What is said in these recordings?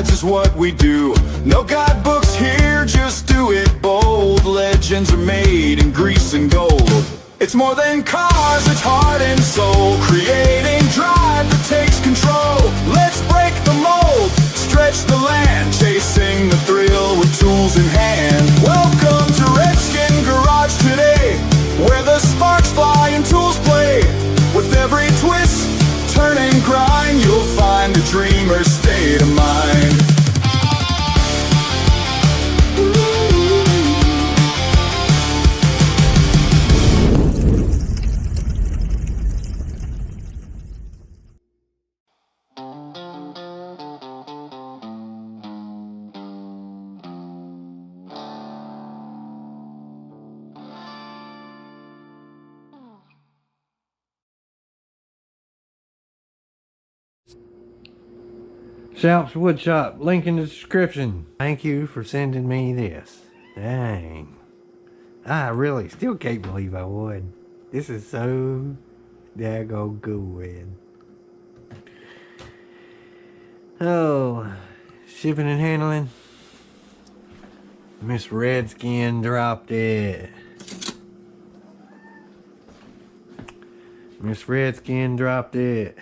guides is what we do. No guidebooks here, just do it bold. Legends are made in grease and gold. It's more than cars, it's heart and soul. Creating drive that takes control. Let's break the mold, stretch the land, chasing the thrill with tools in hand. Welcome to Redskin Garage today, where the sparks fly and tools play. With every twist, turn and grind, you'll find a dreamer's state of mind. Shalp's Woodshop, link in the description. Thank you for sending me this. Dang. I really still can't believe I would. This is so daggone good. Oh, shipping and handling. Miss Redskin dropped it. Miss Redskin dropped it.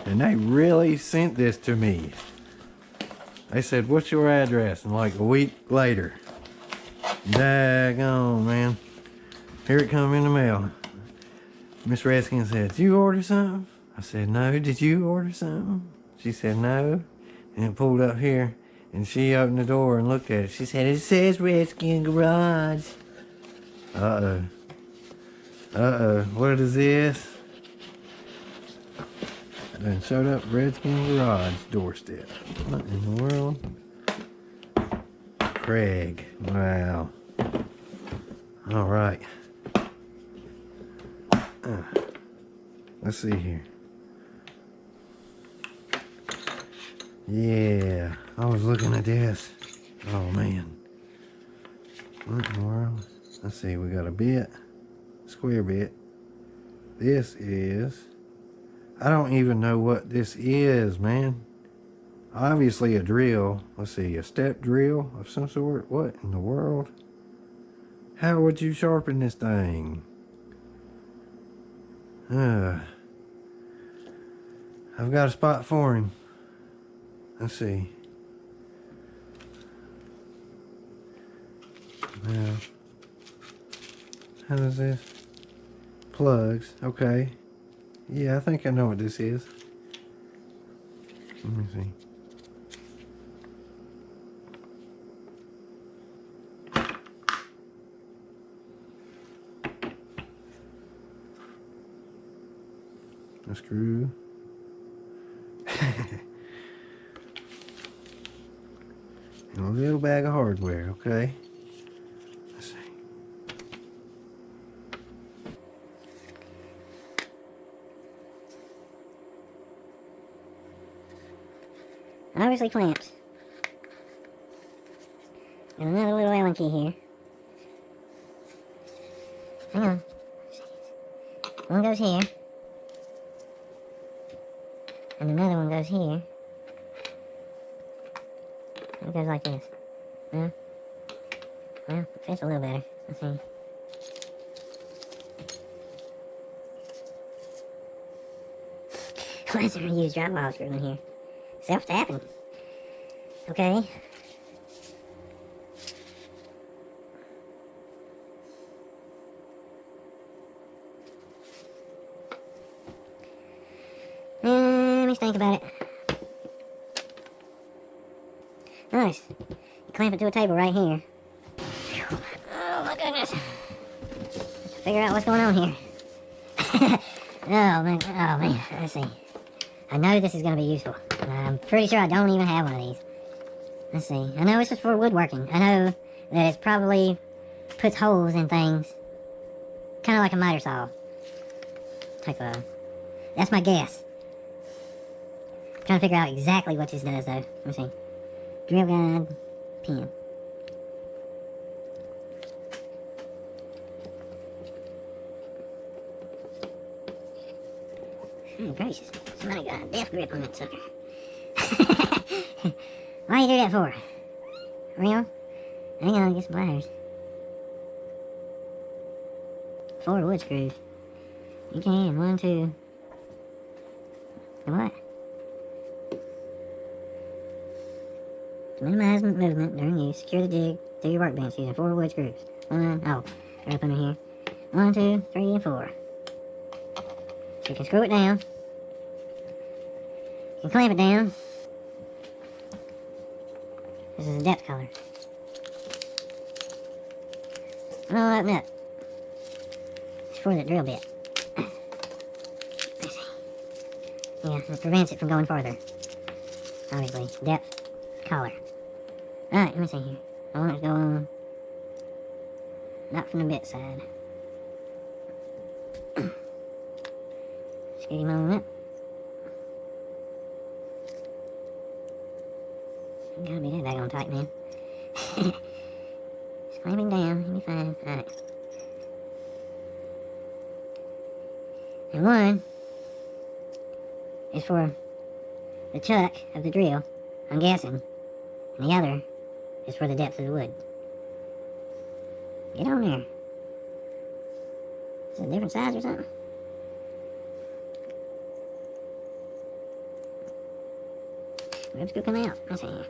And they really sent this to me. They said, what's your address? And like a week later, daggone, man. Here it come in the mail. Miss Redskin said, did you order something? I said, no. Did you order something? She said, no. And it pulled up here. And she opened the door and looked at it. She said, it says Redskin Garage. Uh-oh. Uh-oh. What is this? Then showed up Redskin Garage doorstep. What in the world? Craig. Wow. Alright. Let's see here. Yeah. I was looking at this. Oh man. What in the world? Let's see. We got a bit. Square bit. This is... I don't even know what this is, man. Obviously a drill. Let's see, a step drill of some sort. What in the world? How would you sharpen this thing? I've got a spot for him. Let's see. Now, how does this? Plugs, okay. Yeah, I think I know what this is. Let me see. A screw. And a little bag of hardware, okay? Let's see. Obviously clamps. And another little Allen key here. Hang on. One goes here. And another one goes here. It goes like this. Well, it fits a little better. Let's see. Why is there a used drywall screw in here? Self-tapping. Okay. Let me think about it. Nice. You clamp it to a table right here. Oh my goodness. Let's figure out what's going on here. Oh man. Let's see. I know this is going to be useful. I'm pretty sure I don't even have one of these. Let's see. I know it's just for woodworking. I know that it probably puts holes in things. Kind of like a miter saw. Type of... That's my guess. I'm trying to figure out exactly what this does though. Let me see. Drill guide. Pin. Oh, gracious. Somebody got a death grip on that sucker. Why you do that for? Real? Hang on, get some pliers. 4 wood screws. You can. 1, 2. What? To minimize movement during use, secure the jig to your workbench using 4 wood screws. They're up under here. 1, 2, 3, and 4. So you can screw it down. You can clamp it down. This is a depth collar. Oh, open up. It's for the drill bit. Let's see. Yeah, it prevents it from going farther. Obviously, depth collar. Alright, let me see here. I want it to go on. Not from the bit side. Scoot him on up. Gotta be that daggone tight, man. Just clamp him down, he'll be fine. Alright. And one is for the chuck of the drill, I'm guessing. And the other is for the depth of the wood. Get on there. Is it a different size or something? Ribs could come out. Let's see here.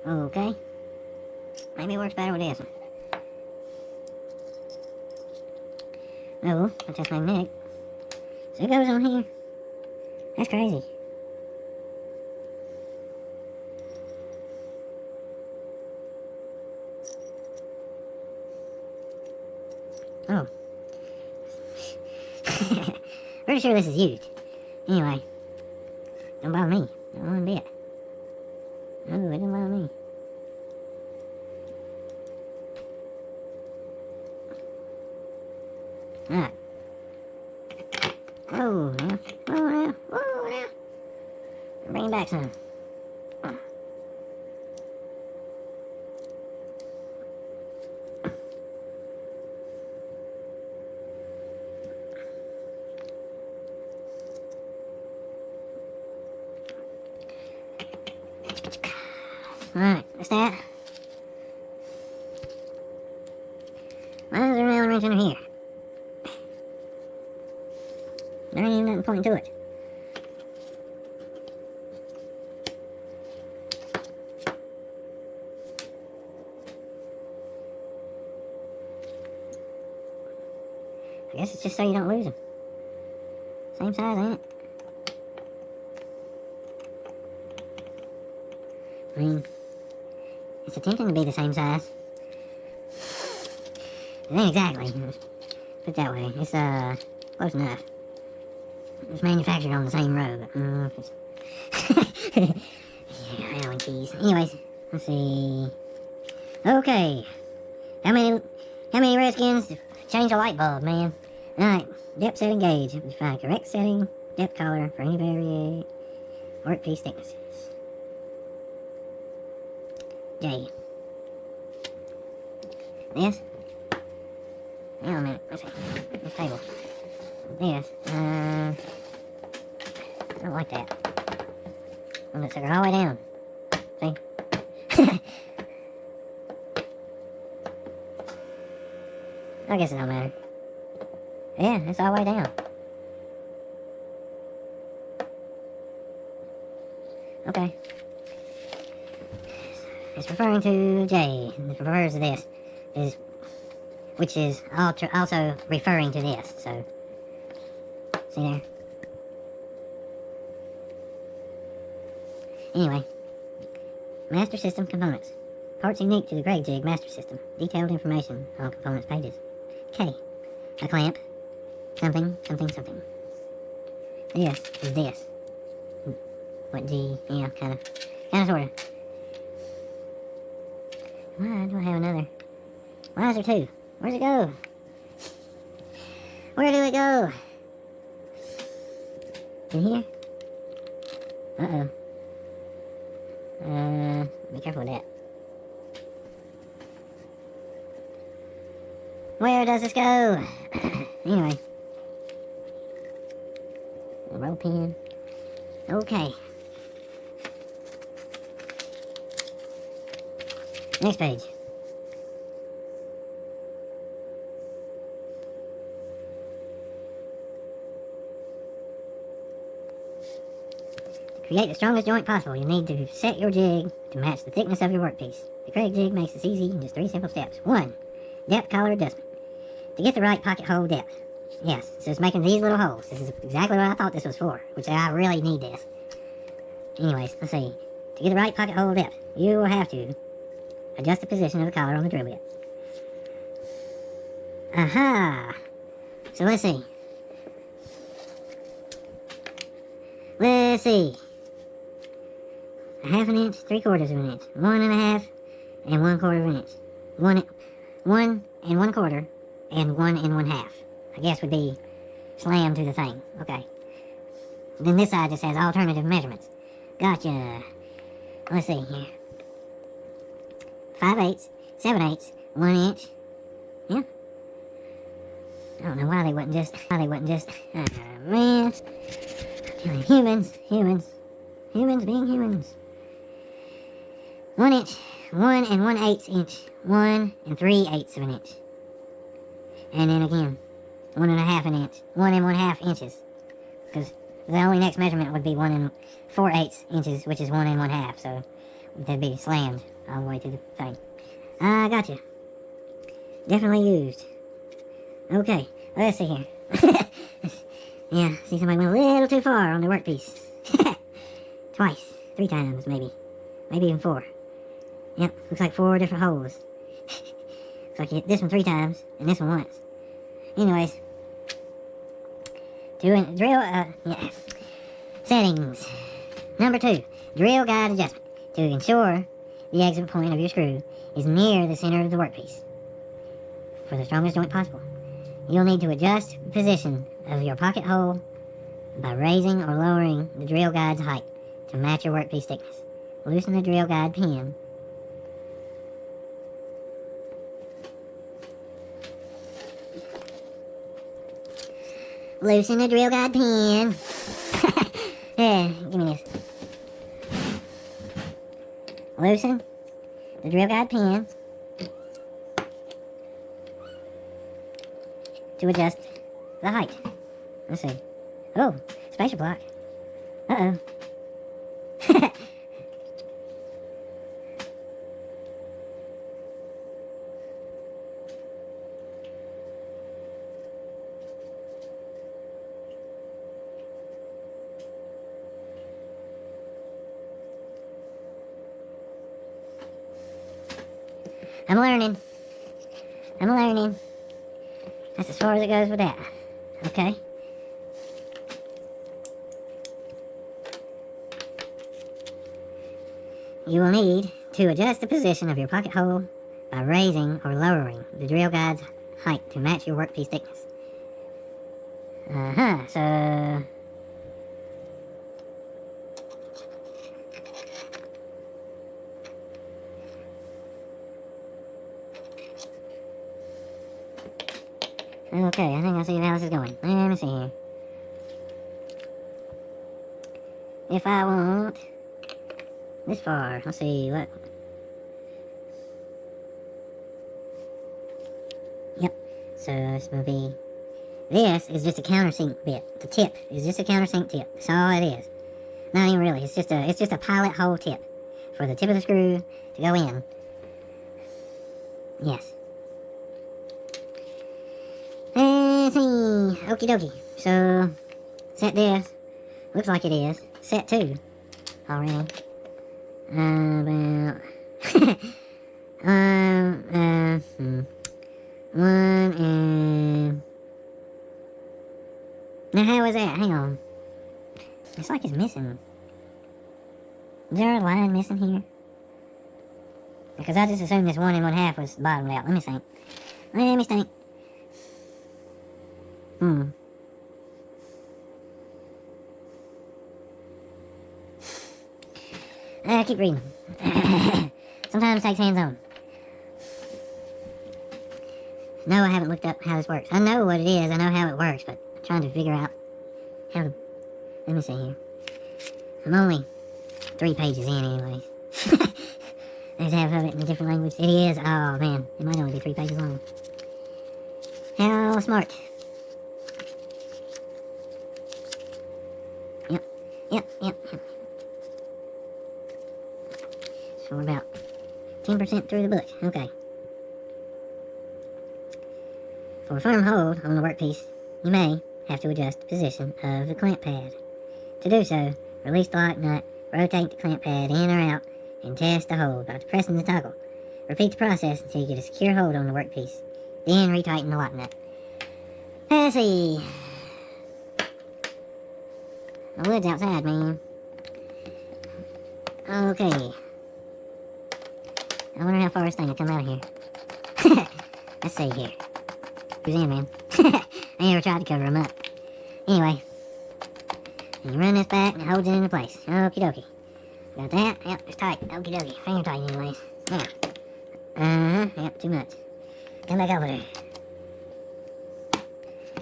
Okay. Maybe it works better with this one. Oh, that's magnetic. So it goes on here. That's crazy. Oh. Pretty sure this is used. Anyway. Don't bother me. Not one bit. Oh, it don't bother me. Alright. Whoa, now. Whoa, now. Whoa, now. Bring it back some. Alright, that's that. Why is there an Allen wrench under here? There ain't even nothing pointing to it. I guess it's just so you don't lose them. Same size, ain't it? I mean, it's attempting to be the same size. It ain't exactly. Put it that way. It's, close enough. It was manufactured on the same road, but I don't know if it's... yeah, Allen keys. Anyways, let's see... Okay. How many Redskins change a light bulb, man? Alright, depth setting gauge. Find correct setting, depth collar for any variation workpiece thicknesses. J. This? Hang on a minute. Let's see. This table. This. I don't like that. I'm gonna stick it all the way down. See? I guess it don't matter. Yeah, it's all the way down. Okay. It's referring to J. It refers to this. Which is also referring to this, so... See there? Anyway. Master System Components. Parts unique to the Greg Jig Master System. Detailed information on components pages. K. A clamp. Something, something, something. This is this. What G, yeah, kinda, sorta. Why do I have another? Why is there two? Where's it go? Where do it go? In here? Uh-oh. Be careful with that. Where does this go? Anyway. A roll pin. Okay. Next page. To create the strongest joint possible, you need to set your jig to match the thickness of your workpiece. The Craig jig makes this easy in just 3 simple steps. 1. Depth collar adjustment. To get the right pocket hole depth. Yes, so it's making these little holes. This is exactly what I thought this was for, which I really need this. Anyways, let's see. To get the right pocket hole depth, you will have to adjust the position of the collar on the drill bit. Aha! So let's see. Let's see. 1/2 inch, 3/4 of an inch, 1 1/2, and 1/4 of an inch. 1 1/4 and 1 1/2. I guess would be slammed to the thing. Okay. Then this side just has alternative measurements. Gotcha. Let's see here. 5/8, 7/8, 1 inch. Yeah. I don't know why they wouldn't just. Man. Humans being humans. 1 inch, 1 1/8 inch, 1 3/8 of an inch. And then again, 1 1/2 an inch, 1 1/2 inches. Because the only next measurement would be 1 4/8 inches, which is 1 1/2. So that'd be slammed all the way to the thing. I gotcha. Definitely used. Okay, let's see here. Yeah, see somebody went a little too far on the workpiece. Twice, 3 times maybe. Maybe even 4. Yep, looks like 4 different holes. Looks like you hit this one 3 times, and this one once. Anyways. Yeah. Settings. Number 2, drill guide adjustment. To ensure the exit point of your screw is near the center of the workpiece. For the strongest joint possible. You'll need to adjust the position of your pocket hole by raising or lowering the drill guide's height to match your workpiece thickness. Loosen the drill guide pin. Loosen the drill guide pin. Yeah, give me this. Loosen the drill guide pin to adjust the height. Let's see. Oh, spacer block. Uh-oh. I'm learning. That's as far as it goes with that. Okay. You will need to adjust the position of your pocket hole by raising or lowering the drill guide's height to match your workpiece thickness. So... Okay, I think I see how this is going. Let me see here. If I want this far, let's see what. Yep. So it's gonna be. This is just a countersink bit. The tip is just a countersink tip. That's all it is. Not even really. It's just a pilot hole tip for the tip of the screw to go in. Yes. Let's see. Okie dokie. So, set this. Looks like it is. Set 2. Already. About... 1 and... Now how is that? Hang on. It's like it's missing. Is there a line missing here? Because I just assumed this 1 1/2 was bottomed out. Let me think. Keep reading. Sometimes takes hands on. No, I haven't looked up how this works. I know what it is, I know how it works, but I'm trying to figure out how to... Let me see here. I'm only 3 pages in anyways. There's half of it in a different language. It is, oh man, it might only be 3 pages long. How smart. Yep. So we're about 10% through the book. Okay. For a firm hold on the workpiece, you may have to adjust the position of the clamp pad. To do so, release the lock nut, rotate the clamp pad in or out, and test the hold by depressing the toggle. Repeat the process until you get a secure hold on the workpiece. Then retighten the lock nut. Let's see. The wood's outside, man. Okay. I wonder how far this thing will come out of here. Let's see here. Who's in, man? I never tried to cover him up. Anyway. And you run this back and it holds it into place. Okie dokie. Got that? Yep, it's tight. Okie dokie. Finger tight anyways. Now. Yep, too much. Come back over there.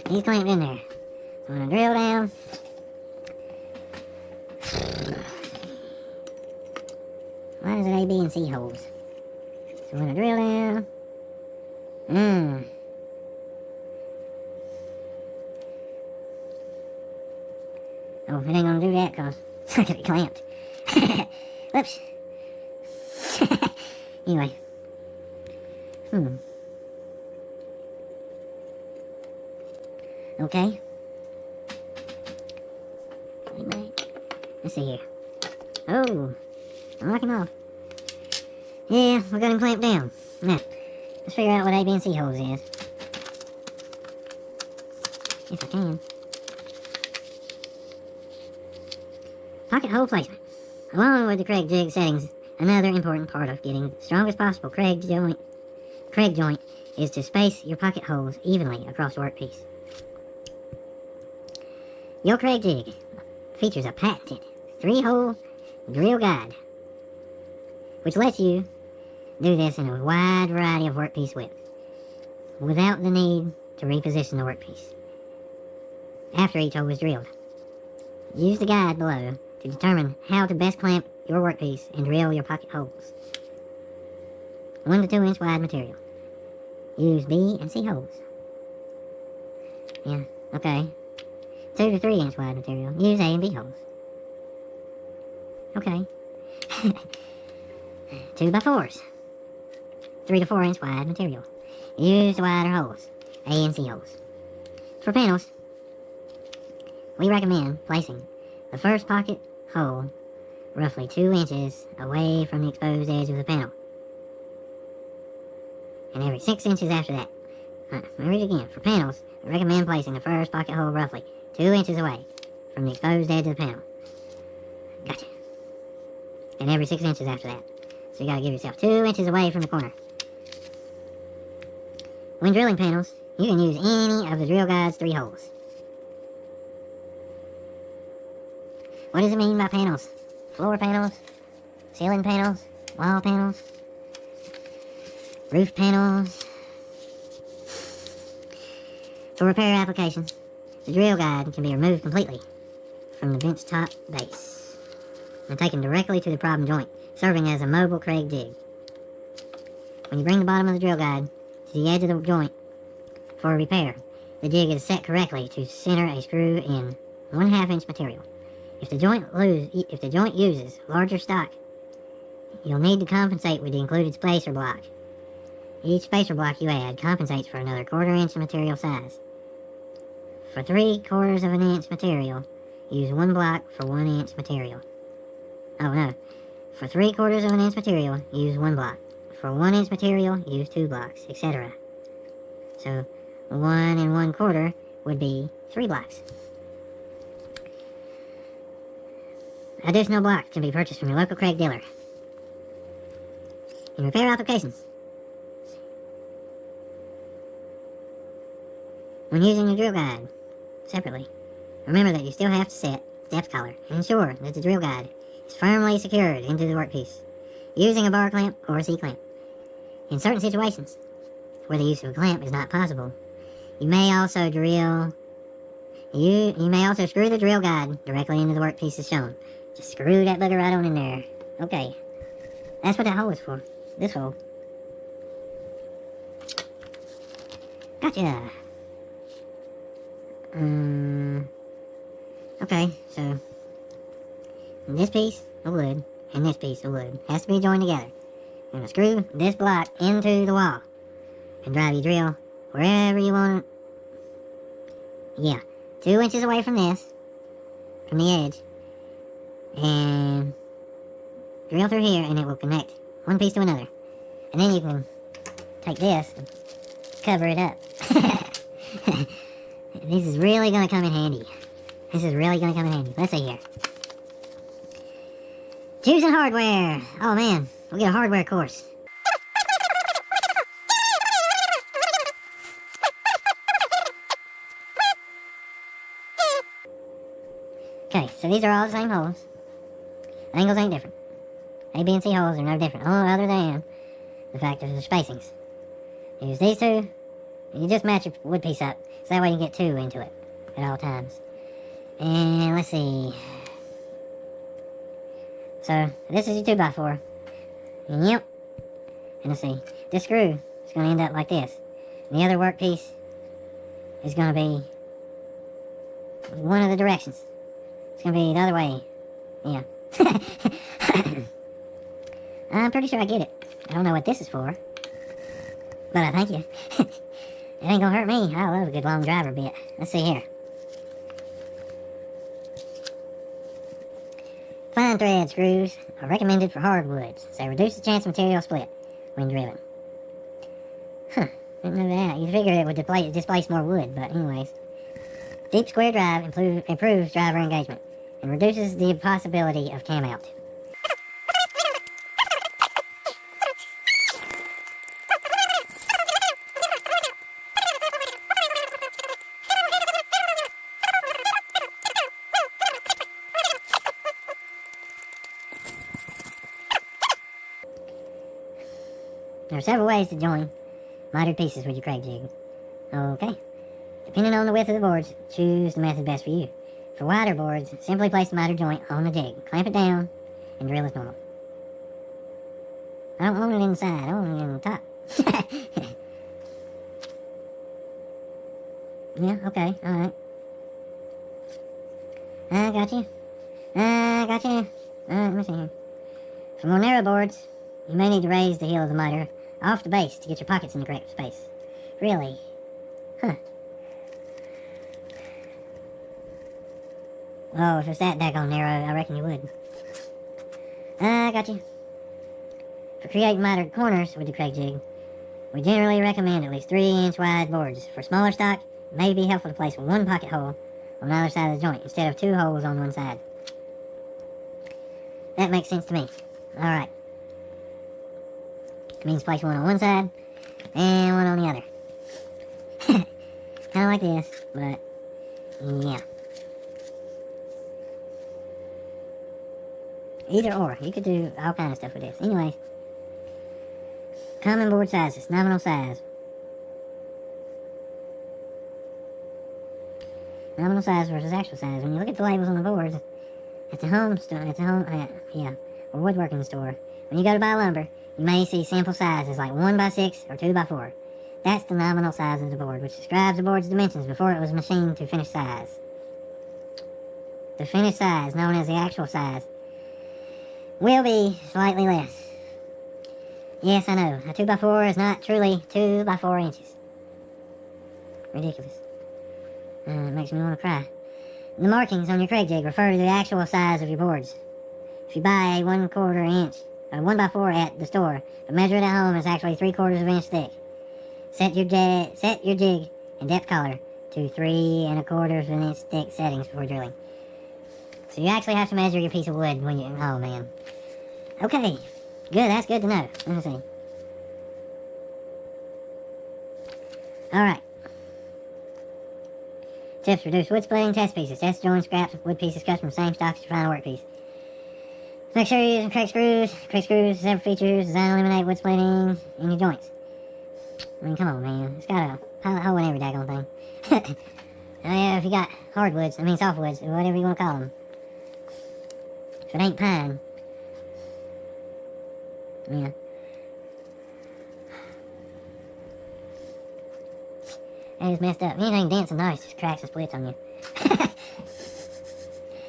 He's clamped in there. So I'm gonna drill down. Why is it A, B, and C holes? So I'm gonna drill down. Oh, it ain't gonna do that cause it's not gonna be clamped. Whoops. Anyway. Okay. Let's see here. Oh, I'm locking off. Yeah, we got him clamped down. Now, let's figure out what A, B, and C holes is. If I can. Pocket hole placement. Along with the Kreg jig settings, another important part of getting the strongest possible Kreg joint is to space your pocket holes evenly across the workpiece. Your Kreg jig features a patented 3-hole drill guide, which lets you do this in a wide variety of workpiece widths, without the need to reposition the workpiece after each hole is drilled. Use the guide below to determine how to best clamp your workpiece and drill your pocket holes. 1 to 2 inch wide material. Use B and C holes. Yeah, okay. 2 to 3 inch wide material. Use A and B holes. Okay. 2x4s. 3 to 4 inch wide material. Use the wider holes. A and C holes. For panels, we recommend placing the first pocket hole roughly 2 inches away from the exposed edge of the panel. And every 6 inches after that. Let me read it again. For panels, we recommend placing the first pocket hole roughly 2 inches away from the exposed edge of the panel. Gotcha. And every 6 inches after that. So you gotta give yourself 2 inches away from the corner. When drilling panels, you can use any of the drill guide's 3 holes. What does it mean by panels? Floor panels? Ceiling panels? Wall panels? Roof panels? For repair applications, the drill guide can be removed completely from the bench top base and taken directly to the problem joint, serving as a mobile Kreg jig. When you bring the bottom of the drill guide to the edge of the joint for a repair, the jig is set correctly to center a screw in 1/2 inch material. If the joint uses larger stock, you'll need to compensate with the included spacer block. Each spacer block you add compensates for another 1/4 inch material size. For 3/4 of an inch material, use 1 block for 1 inch material. Oh no. For 3/4 of an inch material, use 1 block. For 1 inch material, use 2 blocks, etc. So 1 1/4 would be 3 blocks. Additional blocks can be purchased from your local Kreg dealer. In repair applications, when using your drill guide separately, remember that you still have to set the depth collar and ensure that the drill guide is firmly secured into the workpiece using a bar clamp or a C-clamp. In certain situations, where the use of a clamp is not possible. You may also you may also screw the drill guide directly into the workpiece as shown. Just screw that bugger right on in there. Okay. That's what that hole is for. This hole. Gotcha. Okay, so this piece of wood and this piece of wood has to be joined together. You're gonna screw this block into the wall and drive your drill wherever you want it. Yeah, 2 inches away from this, from the edge, and drill through here, and it will connect one piece to another. And then you can take this and cover it up. This is really gonna come in handy. This is really gonna come in handy. Let's see here. Choosing hardware. Oh man, we'll get a hardware course. Okay, so these are all the same holes. Angles ain't different. A, B, and C holes are no different, other than the fact of the spacings. Use these two, and you just match your wood piece up, so that way you get 2 into it at all times. And let's see. So, this is your 2x4. Yep. And let's see. This screw is going to end up like this. And the other workpiece is going to be one of the directions. It's going to be the other way. Yeah. I'm pretty sure I get it. I don't know what this is for. But I thank you. It ain't going to hurt me. I love a good long driver bit. Let's see here. Fine thread screws are recommended for hardwoods, so they reduce the chance of material split when driven. Huh, didn't know that. You'd figure it would displace more wood, but anyways. Deep square drive improves driver engagement and reduces the possibility of cam out. There are several ways to join mitered pieces with your Kreg jig. Okay. Depending on the width of the boards, choose the method best for you. For wider boards, simply place the miter joint on the jig, clamp it down, and drill as normal. I don't want it inside, I want it on the top. Yeah, okay, alright. I got you. Alright, let me see here. For more narrow boards, you may need to raise the heel of the miter off the base to get your pockets in the correct space. Really? Huh. Oh, if it's that daggone narrow, I reckon you would. I got you. For creating mitered corners with the Kreg jig, we generally recommend at least 3-inch wide boards. For smaller stock, it may be helpful to place one pocket hole on either side of the joint instead of 2 holes on one side. That makes sense to me. Alright. It means place one on one side and one on the other. Kinda like this, but yeah. Either or. You could do all kind of stuff with this. Anyways. Common board sizes. Nominal size. Nominal size versus actual size. When you look at the labels on the boards, at the home store, or woodworking store, when you go to buy lumber, you may see sample sizes like 1x6 or 2x4. That's the nominal size of the board, which describes the board's dimensions before it was machined to finished size. The finished size, known as the actual size, will be slightly less. Yes, I know. A 2x4 is not truly 2x4 inches. Ridiculous. It makes me want to cry. The markings on your Kreg jig refer to the actual size of your boards. If you buy a 1/4 inch, or 1x4 at the store, but measure it at home, it's actually 3/4 inch thick. Set your jig and depth collar to 3¼ inch thick settings before drilling. So you actually have to measure your piece of wood when you... Oh, man. Okay. Good, that's good to know. Let me see. Alright. Tips: reduce wood splitting, test pieces, test joint scraps, wood pieces cut from the same stock as your final workpiece. Make sure you're using Kreg screws. Kreg screws, several features, design to eliminate wood splitting in your joints. I mean, come on, man. It's got a pilot hole in every daggone thing. Oh yeah, if you got hardwoods, I mean softwoods, whatever you want to call them. If it ain't pine. Yeah. That is messed up. Anything dense and nice just cracks and splits on you.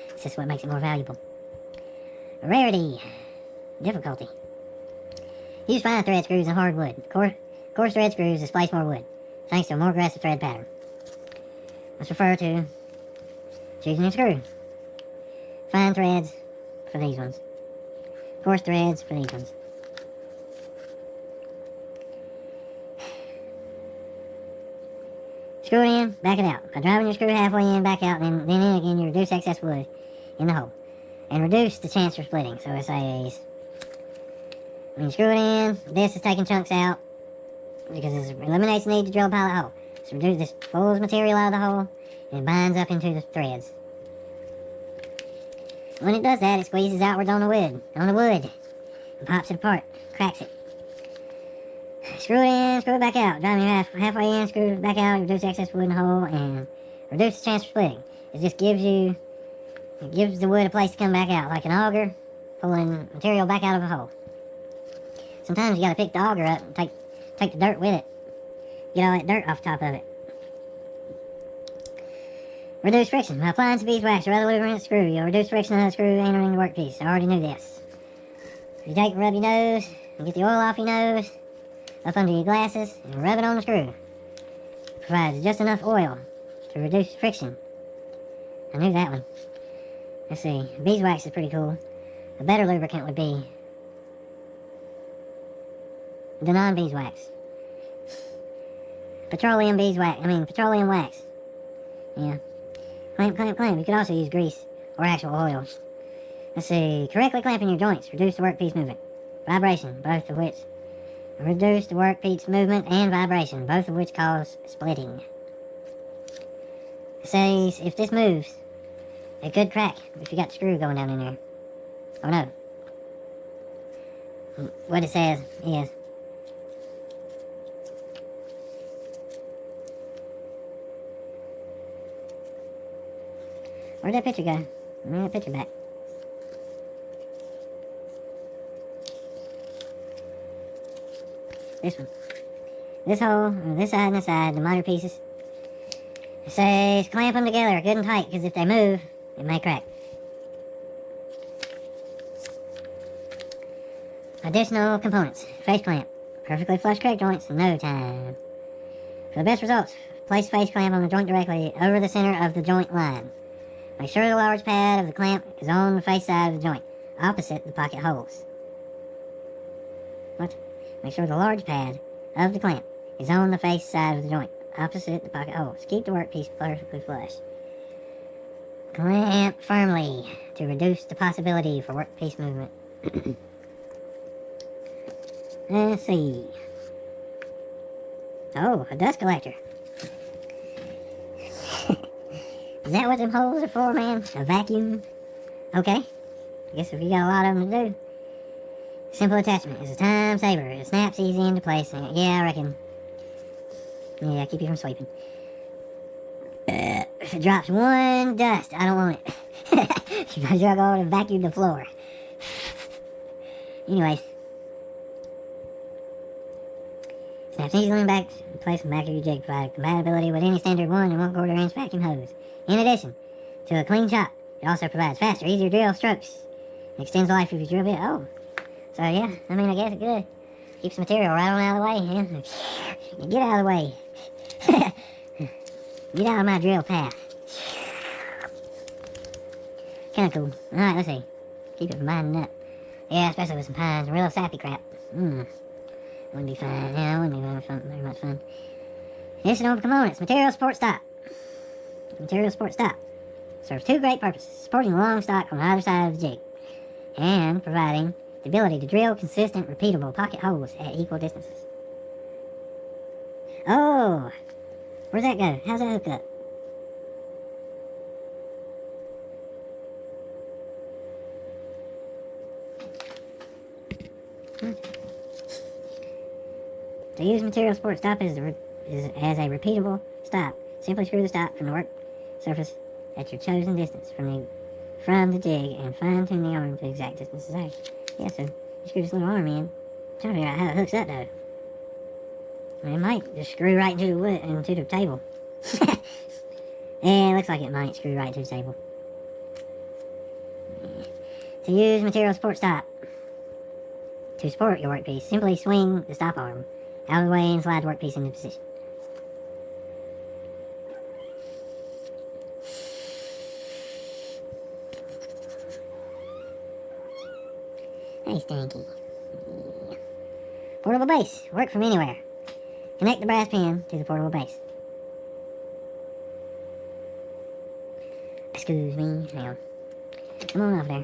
It's just what makes it more valuable. Rarity. Difficulty. Use fine thread screws and hardwood. Coarse thread screws displace more wood, thanks to a more aggressive thread pattern. Let's refer to choosing a screw. Fine threads for these ones. Coarse threads for these ones. Screw it in, back it out. By driving your screw halfway in, back out, then in again, you reduce excess wood in the hole. And reduce the chance for splitting. So it says, when you screw it in, this is taking chunks out because it eliminates the need to drill a pilot hole. So reduce this, pulls material out of the hole and it binds up into the threads. When it does that, it squeezes outwards on the wood, and pops it apart, cracks it. Screw it in, screw it back out. Drive your halfway in, screw it back out, reduce excess wood in the hole, and reduce the chance for splitting. It just gives the wood a place to come back out, like an auger pulling material back out of a hole. Sometimes you gotta pick the auger up and take the dirt with it. Get all that dirt off the top of it. Reduce friction. By applying some beeswax or other lubricant screw, you'll reduce friction of the screw entering the workpiece. I already knew this. If you take and rub your nose and get the oil off your nose, up under your glasses, and rub it on the screw. Provides just enough oil to reduce friction. I knew that one. Let's see. Beeswax is pretty cool. A better lubricant would be the non-beeswax. Petroleum wax. Yeah. Clamp. You could also use grease or actual oil. Let's see. Correctly clamping your joints. Reduce the workpiece movement. Vibration, both of which. Reduce the workpiece movement and vibration, both of which cause splitting. It says if this moves, it could crack if you got the screw going down in there. Oh no. What it says is, where'd that picture go? Bring that picture back. This one. This hole, this side and this side, the motor pieces. It says clamp them together good and tight, because if they move, it may crack. Additional components. Face clamp. Perfectly flush crack joints in no time. For the best results, place face clamp on the joint directly over the center of the joint line. Make sure the large pad of the clamp is on the face side of the joint, opposite the pocket holes. What? Make sure the large pad of the clamp is on the face side of the joint, opposite the pocket holes. Keep the workpiece perfectly flush. Clamp firmly to reduce the possibility for workpiece movement. Let's see. Oh, a dust collector. Is that what them holes are for, man? A vacuum? Okay. I guess if you got a lot of them to do. Simple attachment. It's a time saver. It snaps easy into place. Yeah, I reckon. Yeah, keep you from sweeping. If it drops one dust, I don't want it. You might as well go and vacuum the floor. Anyways. Snaps easily back in place from the back of your jig, providing compatibility with any standard 1 and 1/4 inch vacuum hose. In addition to a clean chop, it also provides faster, easier drill strokes. It extends the life of your drill bit. Oh. So yeah, I mean, I guess it could. Keeps the material right on out of the way, yeah. Get out of the way. Get out of my drill path. Kinda cool. Alright, let's see. Keep it from binding up. Yeah, especially with some pines and real sappy crap. Wouldn't be fun. Yeah, it wouldn't be very much fun. Additional components. Material support stop. Material support stop. Serves two great purposes. Supporting the long stock on either side of the jig. And providing the ability to drill consistent, repeatable pocket holes at equal distances. Oh! Where's that go? How's that hook up? To use material support stop as a repeatable stop, simply screw the stop from the work surface at your chosen distance from the jig and fine-tune the arm to the exact distance desired. Yeah, so you screw this little arm in. I'm trying to figure out how it hooks up, though. I mean, it might just screw right into the wood, into the table. Yeah, it looks like it might screw right to the table. To use material support stop. To support your workpiece, simply swing the stop arm out of the way and slide the workpiece into position. Hey, Stinky. Yeah. Portable base. Work from anywhere. Connect the brass pin to the portable base. Excuse me. Hang on. Come on over there.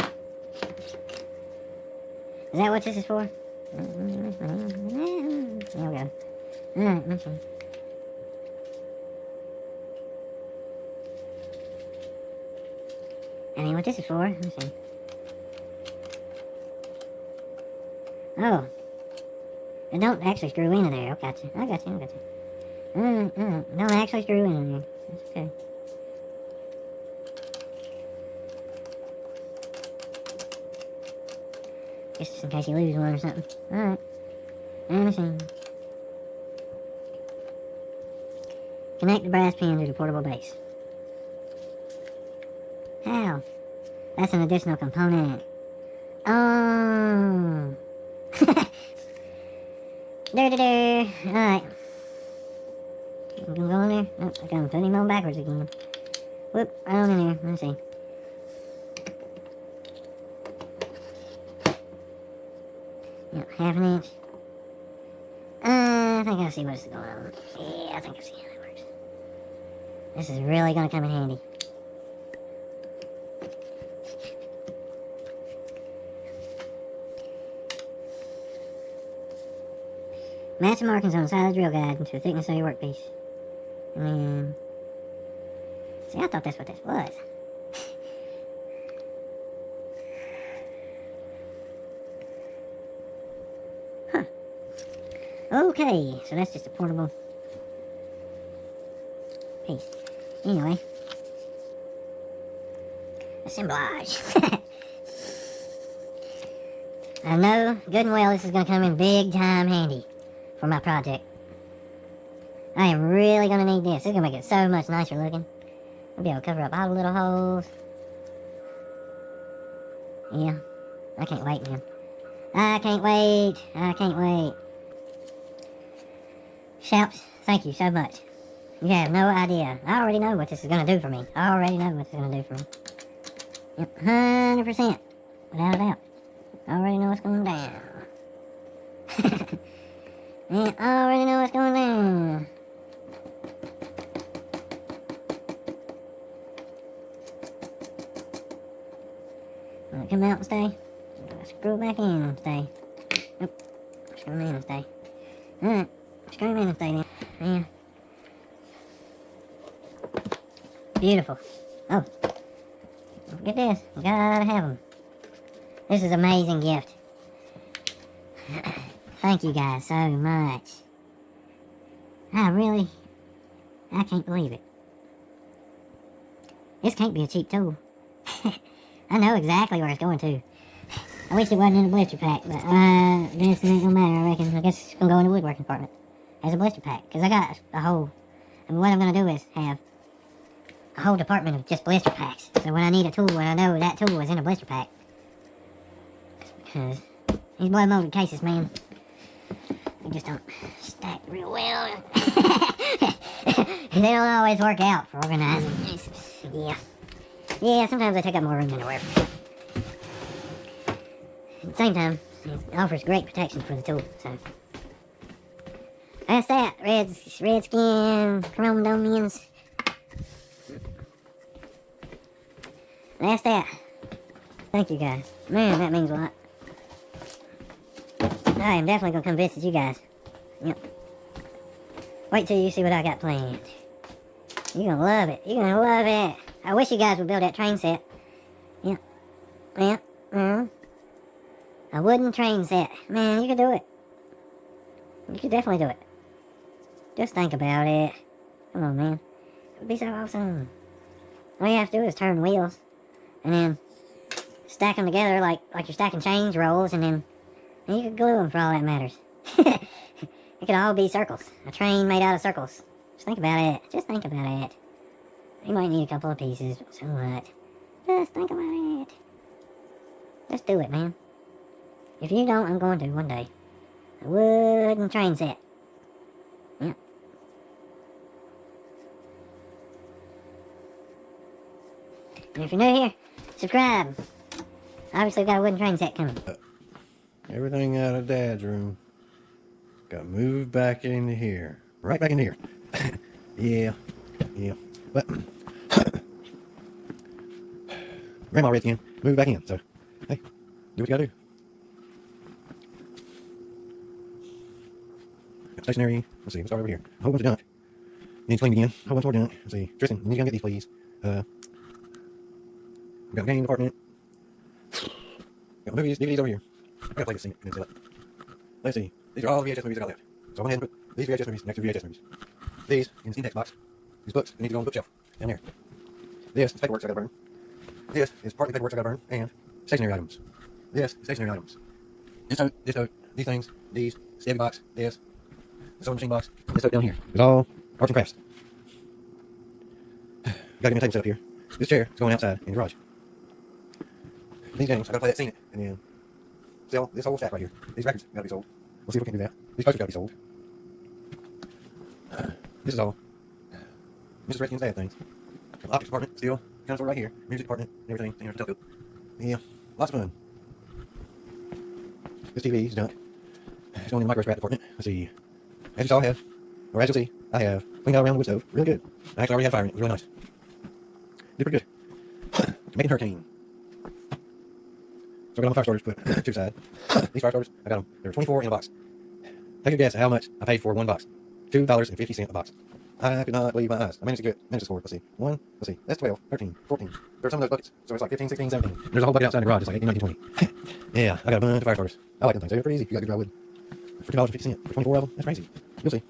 Is that what this is for? There we go. Alright, let's see. I mean, what this is for? Let's see. Oh. It don't actually screw into there. I got you. Don't actually screw in there. That's okay. Just in case you lose one or something. Alright. And machine. Connect the brass pin to the portable base. How? That's an additional component. Oh. Alright. I'm gonna go in there. Oh, I got putting him on backwards again. Whoop, right on in there. Let's see. Yep, half an inch. I think I see what's going on. Yeah, I think I see how that works. This is really gonna come in handy. Match the markings on the side of the drill guide to the thickness of your workpiece. And then... See, I thought that's what this was. Huh. Okay, so that's just a portable piece. Anyway. Assemblage. I know good and well this is going to come in big time handy for my project. I am really going to need this. It's going to make it so much nicer looking. I'll be able to cover up all the little holes. Yeah. I can't wait, man. I can't wait. Shouts, thank you so much. You have no idea. I already know what this is going to do for me. Yep, 100%. Without a doubt. I already know what's going down. I already know what's going down. Will it come out and stay? Screw it back in and stay. Nope. Screw them in and stay. Alright. Screw them in and stay then. Yeah. Beautiful. Oh. Don't forget this. You gotta have them. This is an amazing gift. Thank you guys so much. I can't believe it. This can't be a cheap tool. I know exactly where it's going to. I wish it wasn't in a blister pack, but this ain't gonna matter, I reckon. I guess it's gonna go in the woodworking department as a blister pack, because I got a whole, and what I'm gonna do is have a whole department of just blister packs. So when I need a tool, and I know that tool is in a blister pack, because these blood molded cases, man, they just don't stack real well. They don't always work out for organizing. Yeah, sometimes they take up more room than they're worth. At the same time, it offers great protection for the tool, so. That's that, Redskin, Chromodomians. That's that. Thank you guys. Man, that means a lot. I am definitely gonna come visit you guys. Yep. Wait till you see what I got planned. You're gonna love it. I wish you guys would build that train set. Yep. A wooden train set. Man, you could do it. You could definitely do it. Just think about it. Come on, man. It would be so awesome. All you have to do is turn wheels, and then stack them together like you're stacking change rolls, and then you could glue them for all that matters. It could all be circles. A train made out of circles. Just think about it. Just think about it. You might need a couple of pieces, but so what? Just think about it. Just do it, man. If you don't, I'm going to one day. A wooden train set. Yep. And if you're new here, subscribe. Obviously, we've got a wooden train set coming. Everything out of Dad's room got moved back into here. Right back into here. Yeah. But Grandma raised again. Move back in. So, hey, do what you gotta do. Got stationery. Let's see. We'll start over here. A whole bunch of junk. Needs cleaned again. A whole bunch more junk. Let's see. Tristan, you need to come get these, please. We got a game department. Got movies, DVDs over here. I gotta play this thing and sell it. Let's see. These are all VHS movies I got left. So I'm gonna put these VHS movies next to VHS movies. These in this index box. These books need to go on the bookshelf down there. This is paperwork I gotta burn. This is partly paperwork I gotta burn and stationery items. This is stationery items. This tote, these things, these, Stevie box, this, the sewing machine box, this tote down here. It's all arts and crafts. Gotta get me a table set up here. This chair is going outside in the garage. These games, I gotta play that scene it, and then sell this whole stack right here. These records gotta be sold. We'll see if we can do that. These posters gotta be sold. This is all Mrs. Redskins dad things. Optics department, still, kind of right here. Music department, everything, and telescope. Yeah, lots of fun. This TV is junk. It's going in the micro scrap department. Let's see. As you saw, I have, or as you'll see, I have cleaned out around the wood stove. Really good. I actually already had fire in it. It was really nice. Did pretty good. Making hurricane. So I got all my fire starters put to the side. These fire starters, I got them. There were 24 in a box. Take a guess at how much I paid for one box. $2.50 a box. I could not believe my eyes. I managed to score. Let's see. Let's see. That's 12, 13, 14. There are some of those buckets. So it's like 15, 16, 17. There's a whole bucket outside the garage. It's like 18, 19, 20. Yeah, I got a bunch of fire starters. I like them things. They're pretty easy. You got good dry wood. For $2.50 for 24 of them. That's crazy. You'll see.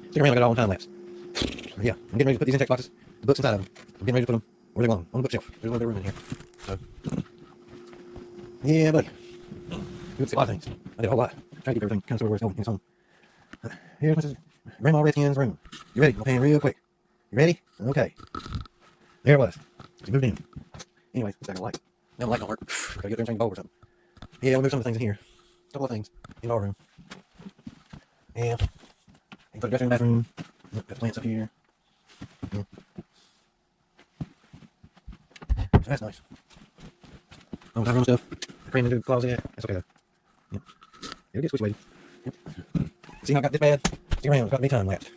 Stick around. I got it all on time lapse. Yeah, I'm getting ready to put these index boxes, the books inside of them. I'm getting ready to put them where they belong, on the bookshelf. There's a little bit of room in here. So, yeah, buddy. You would see a lot of things. I did a whole lot. Trying to keep everything kind of sort of where it's going in its home. Here's Mrs. Grandma Redskins' room. You ready? I'll pan real quick. You ready? Okay. There it was. She moved in. Anyways, let's take a light. Now the light don't work. Gotta get there and change the bulb or something. Yeah, we'll move some of the things in here. A couple of things in our room. Yeah. You can put a dresser in the bathroom. Got the plants up here. Yeah. So that's nice. Oh, that room stuff. Crammed into the closet. That's okay though. Yep. It'll get situated. Yep. See how I got this bad? Stick around. It's got me time lapse.